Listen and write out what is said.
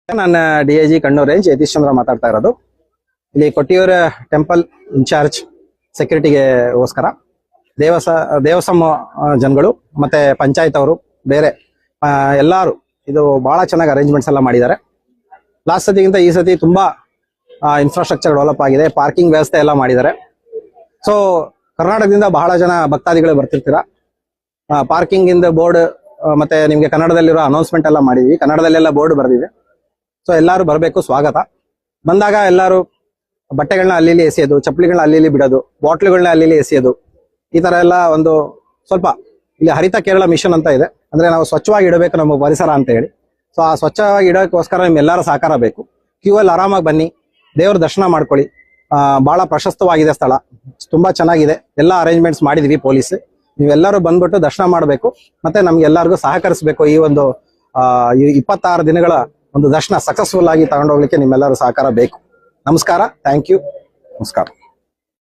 ನಾನು DIG Kannur range Yathish ಚಂದ್ರ ಮಾತಾಡ್ತಾ ಇರೋದು. ಇಲ್ಲಿ ಕೊಟ್ಟಿಯೂರ ಟೆಂಪಲ್ ಇನ್ಚಾರ್ಜ್ ಸೆಕ್ಯೂರಿಟಿಗೆಗೋಸ್ಕರ ದೇವಸ್ಥಾನ ಜನಗಳು ಮತ್ತೆ ಪಂಚಾಯತ್ ಅವರು ಬೇರೆ ಎಲ್ಲಾರು ಇದು ಬಹಳ ಚೆನ್ನಾಗಿ ಅರೇಂಜ್ಮೆಂಟ್ಸ್ ಎಲ್ಲ ಮಾಡಿದ್ದಾರೆ. ಲಾಸ್ಟ್ ಸತಿಗಿಂತ ಈ ಸತಿ ತುಂಬಾ ಇನ್ಫ್ರಾಸ್ಟ್ರಕ್ಚರ್ ಡೆವಲಪ್ ಆಗಿದೆ, ಪಾರ್ಕಿಂಗ್ ವ್ಯವಸ್ಥೆ ಎಲ್ಲ ಮಾಡಿದ್ದಾರೆ. ಸೊ ಕರ್ನಾಟಕದಿಂದ ಬಹಳ ಜನ ಭಕ್ತಾದಿಗಳು ಬರ್ತಿರ್ತೀರಾ. ಪಾರ್ಕಿಂಗ್ ಇಂದ ಬೋರ್ಡ್ ಮತ್ತೆ ನಿಮ್ಗೆ ಕನ್ನಡದಲ್ಲಿರೋ ಅನೌನ್ಸ್ಮೆಂಟ್ ಎಲ್ಲ ಮಾಡಿದ್ವಿ, ಕನ್ನಡದಲ್ಲೆಲ್ಲ ಬೋರ್ಡ್ ಬರ್ದಿದೆ. ಸೊ ಎಲ್ಲಾರು ಬರಬೇಕು, ಸ್ವಾಗತ. ಬಂದಾಗ ಎಲ್ಲಾರು ಬಟ್ಟೆಗಳನ್ನ ಅಲ್ಲಿ ಎಸೆಯೋದು, ಚಪ್ಪಲಿಗಳನ್ನ ಅಲ್ಲಿ ಬಿಡೋದು, ಬಾಟ್ಲುಗಳನ್ನ ಅಲ್ಲಿ ಎಸೆಯೋದು, ಈ ತರ ಎಲ್ಲ ಒಂದು ಸ್ವಲ್ಪ ಇಲ್ಲಿ ಹರಿತ ಕೇರಳ ಮಿಷನ್ ಅಂತ ಇದೆ. ಅಂದ್ರೆ ನಾವು ಸ್ವಚ್ಛವಾಗಿ ಇಡಬೇಕು ನಮ್ಮ ಪರಿಸರ ಅಂತ ಹೇಳಿ. ಸೊ ಆ ಸ್ವಚ್ಛವಾಗಿ ಇಡೋಕ್ಕೋಸ್ಕರ ನಿಮ್ಮೆಲ್ಲರ ಸಹಕಾರ ಬೇಕು. ಕ್ಯೂ ಅಲ್ಲಿ ಆರಾಮಾಗಿ ಬನ್ನಿ, ದೇವ್ರ ದರ್ಶನ ಮಾಡ್ಕೊಳ್ಳಿ. ಬಹಳ ಪ್ರಶಸ್ತವಾಗಿದೆ ಸ್ಥಳ, ತುಂಬಾ ಚೆನ್ನಾಗಿದೆ. ಎಲ್ಲ ಅರೇಂಜ್ಮೆಂಟ್ಸ್ ಮಾಡಿದ್ವಿ ಪೊಲೀಸ್. ನೀವೆಲ್ಲರೂ ಬಂದ್ಬಿಟ್ಟು ದರ್ಶನ ಮಾಡಬೇಕು, ಮತ್ತೆ ನಮ್ಗೆ ಎಲ್ಲರಿಗೂ ಸಹಕರಿಸಬೇಕು. ಈ ಒಂದು 26 ದಿನಗಳ ಒಂದು ದರ್ಶನ ಸಕ್ಸಸ್ಫುಲ್ ಆಗಿ ತಗೊಂಡೋಗ್ಲಿಕ್ಕೆ ನಿಮ್ಮೆಲ್ಲರೂ ಸಹಕಾರ ಬೇಕು. ನಮಸ್ಕಾರ, ಥ್ಯಾಂಕ್ ಯು, ನಮಸ್ಕಾರ.